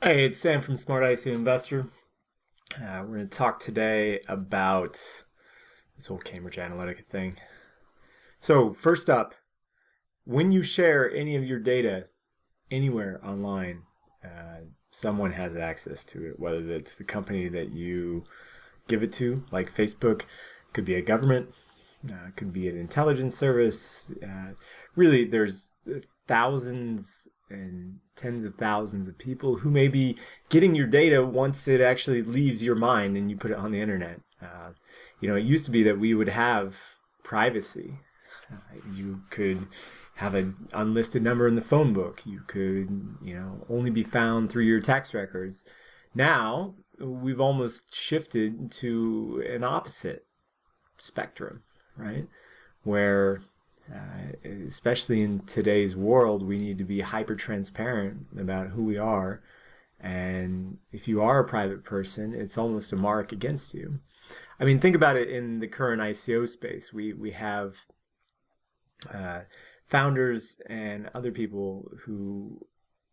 Hey, it's Sam from Smart ICO Investor. We're going to talk today about this whole Cambridge Analytica thing. So, first up, when you share any of your data anywhere online, someone has access to it, whether it's the company that you give it to, like Facebook, could be a government, could be an intelligence service. Really, there's thousands and tens of thousands of people who may be getting your data once it actually leaves your mind and you put it on the internet. It used to be that we would have privacy. You could have an unlisted number in the phone book. You could, only be found through your tax records. Now, we've almost shifted to an opposite spectrum, right? Where, especially in today's world, we need to be hyper transparent about who we are. And if you are a private person, it's almost a mark against you. I mean, think about it in the current ICO space. We have founders and other people who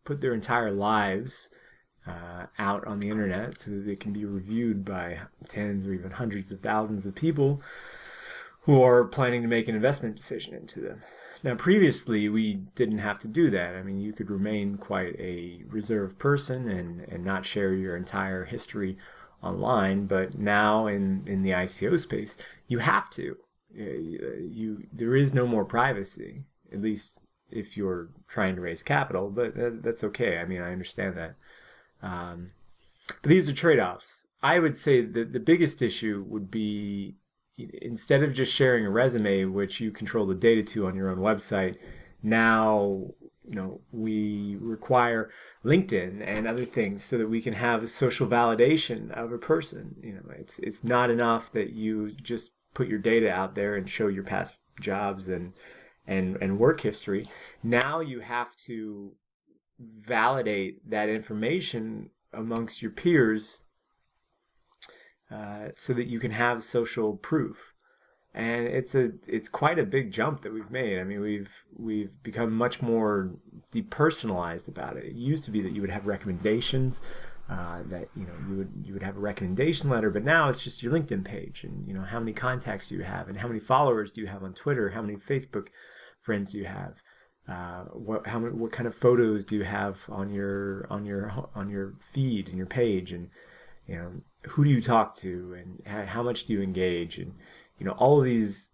put their entire lives out on the internet so that they can be reviewed by tens or even hundreds of thousands of people who are planning to make an investment decision into them. Now, previously, we didn't have to do that. I mean, you could remain quite a reserved person and not share your entire history online, but now in the ICO space, you have to. There is no more privacy, at least if you're trying to raise capital, but that's okay. I mean, I understand that. But these are trade-offs. I would say that the biggest issue would be, instead of just sharing a resume, which you control the data to on your own website, now we require LinkedIn and other things so that we can have a social validation of a person. It's not enough that you just put your data out there and show your past jobs and work history. Now you have to validate that information amongst your peers so that you can have social proof. And it's quite a big jump that we've made. I mean, we've become much more depersonalized about it. It used to be that you would have recommendations, that you would have a recommendation letter, but now it's just your LinkedIn page, and how many contacts do you have, and how many followers do you have on Twitter, how many Facebook friends do you have, what kind of photos do you have on your feed and your page, and who do you talk to, and how much do you engage, and all of these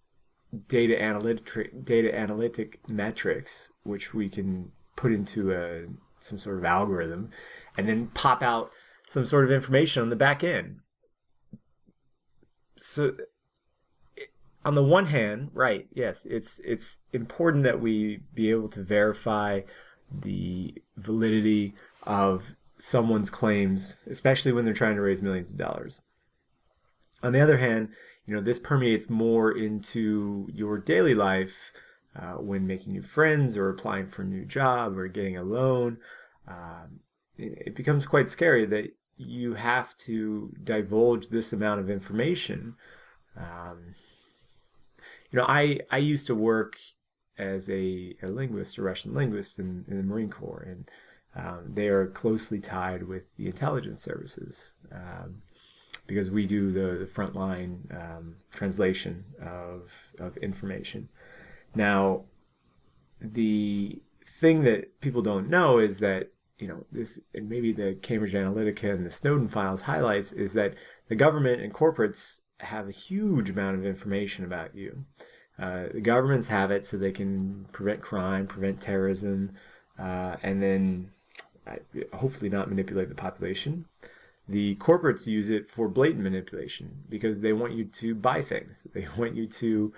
data analytic metrics, which we can put into some sort of algorithm, and then pop out some sort of information on the back end. So, on the one hand, right, yes, it's important that we be able to verify the validity of someone's claims, especially when they're trying to raise millions of dollars. On the other hand, this permeates more into your daily life when making new friends or applying for a new job or getting a loan. It becomes quite scary that you have to divulge this amount of information. I used to work as a linguist, a Russian linguist in the Marine Corps, and they are closely tied with the intelligence services. Because we do the frontline translation of information. Now, the thing that people don't know is that this, and maybe the Cambridge Analytica and the Snowden files highlights, is that the government and corporates have a huge amount of information about you. The governments have it so they can prevent crime, prevent terrorism, and then hopefully not manipulate the population. The corporates use it for blatant manipulation because they want you to buy things. They want you to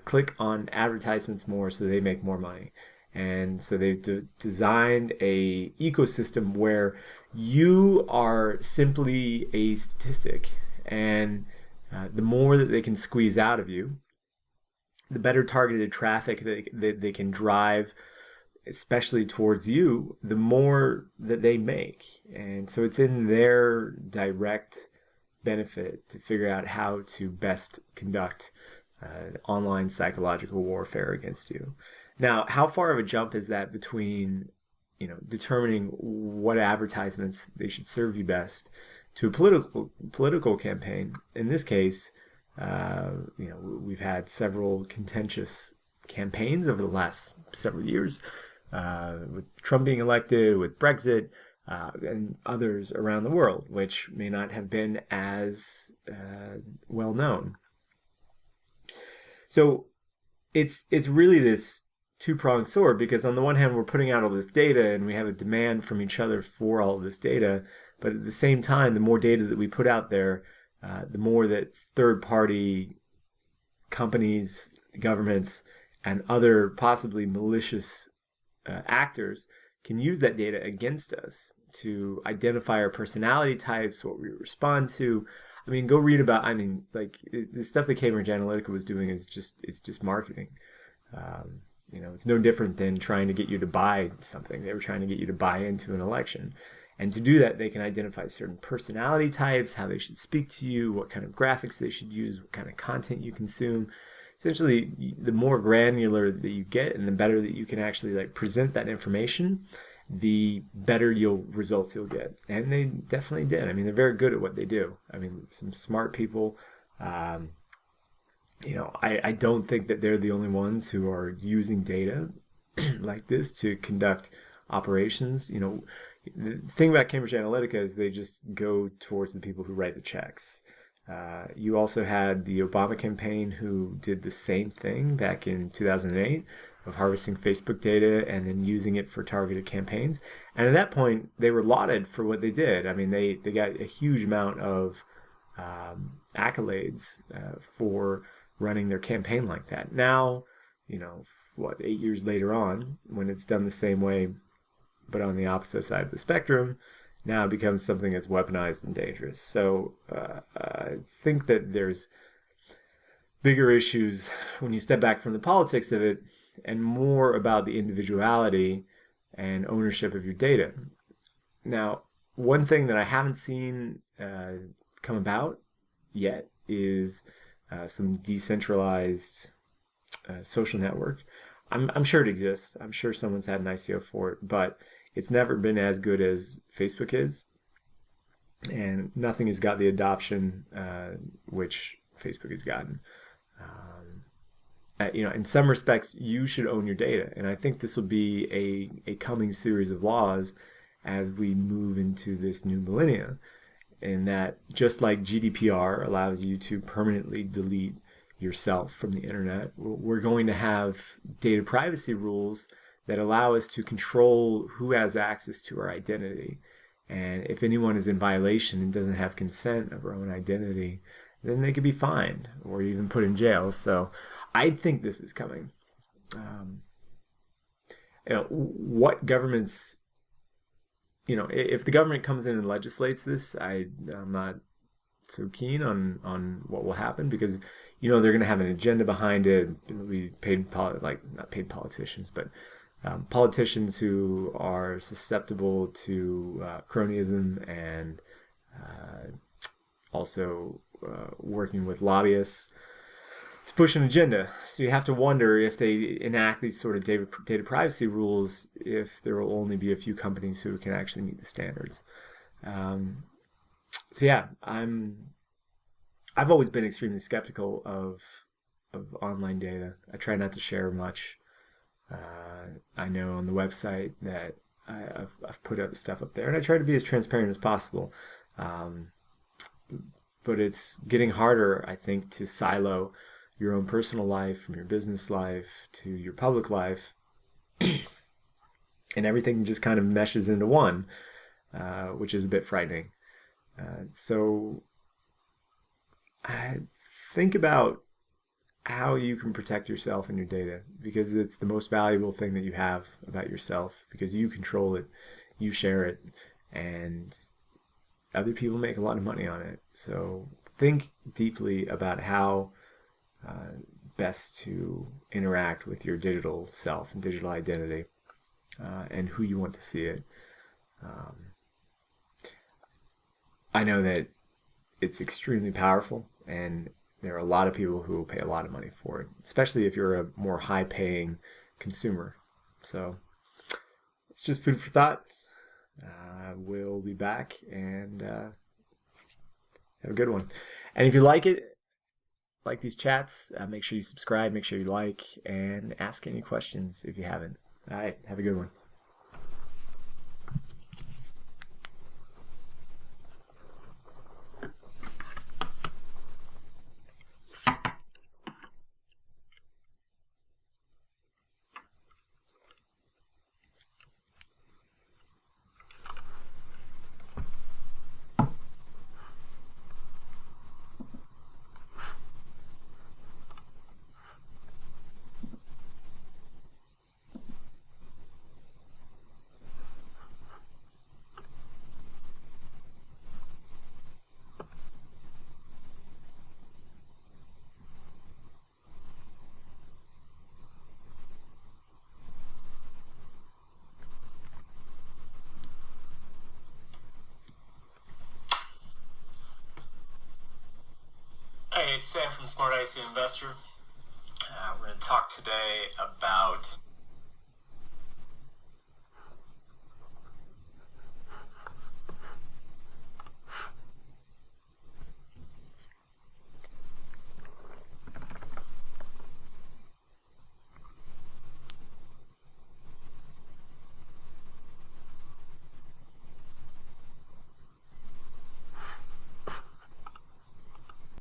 click on advertisements more so they make more money. And so they've designed a ecosystem where you are simply a statistic. And the more that they can squeeze out of you, the better targeted traffic that they can drive, especially towards you, the more that they make. And so it's in their direct benefit to figure out how to best conduct online psychological warfare against you. Now, how far of a jump is that between determining what advertisements they should serve you best to a political campaign. In this case, we've had several contentious campaigns over the last several years, with Trump being elected, with Brexit, and others around the world, which may not have been as well known. So it's really this two-pronged sword, because on the one hand, we're putting out all this data and we have a demand from each other for all of this data, but at the same time, the more data that we put out there, the more that third-party companies, governments, and other possibly malicious actors can use that data against us to identify our personality types, what we respond to. I mean, go read about, the stuff that Cambridge Analytica was doing it's just marketing. It's no different than trying to get you to buy something. They were trying to get you to buy into an election. And to do that, they can identify certain personality types, how they should speak to you, what kind of graphics they should use, what kind of content you consume. Essentially, the more granular that you get and the better that you can actually present that information, the better results you'll get. And they definitely did. I mean, they're very good at what they do. I mean, some smart people. I don't think that they're the only ones who are using data like this to conduct operations. The thing about Cambridge Analytica is they just go towards the people who write the checks. You also had the Obama campaign who did the same thing back in 2008 of harvesting Facebook data and then using it for targeted campaigns. And at that point, they were lauded for what they did. I mean, they got a huge amount of accolades for running their campaign like that. Now, 8 years later on, when it's done the same way, but on the opposite side of the spectrum, now it becomes something that's weaponized and dangerous. So I think that there's bigger issues when you step back from the politics of it and more about the individuality and ownership of your data. Now, one thing that I haven't seen come about yet is some decentralized social network. I'm sure it exists. I'm sure someone's had an ICO for it, but it's never been as good as Facebook is, and nothing has got the adoption which Facebook has gotten. In some respects, you should own your data, and I think this will be a coming series of laws as we move into this new millennia, in that just like GDPR allows you to permanently delete yourself from the internet, we're going to have data privacy rules that allow us to control who has access to our identity. And if anyone is in violation and doesn't have consent of our own identity, then they could be fined or even put in jail. So I think this is coming. What governments, if the government comes in and legislates this, I'm not so keen on what will happen, because they're going to have an agenda behind it. It'll be not paid politicians, but politicians who are susceptible to cronyism and also working with lobbyists to push an agenda. So you have to wonder, if they enact these sort of data privacy rules, if there will only be a few companies who can actually meet the standards. So yeah, I've always been extremely skeptical of online data. I try not to share much. I know on the website that I've put up stuff up there, and I try to be as transparent as possible. But it's getting harder, I think, to silo your own personal life from your business life to your public life, and everything just kind of meshes into one, which is a bit frightening. So think about how you can protect yourself and your data, because it's the most valuable thing that you have about yourself, because you control it, you share it, and other people make a lot of money on it. So think deeply about how best to interact with your digital self and digital identity, and who you want to see it. I know that it's extremely powerful, and there are a lot of people who will pay a lot of money for it, especially if you're a more high-paying consumer. So it's just food for thought. We'll be back and have a good one. And if you like it, like these chats, make sure you subscribe, make sure you like, and ask any questions if you haven't. All right, have a good one. Hey, it's Sam from Smart IC Investor. We're going to talk today about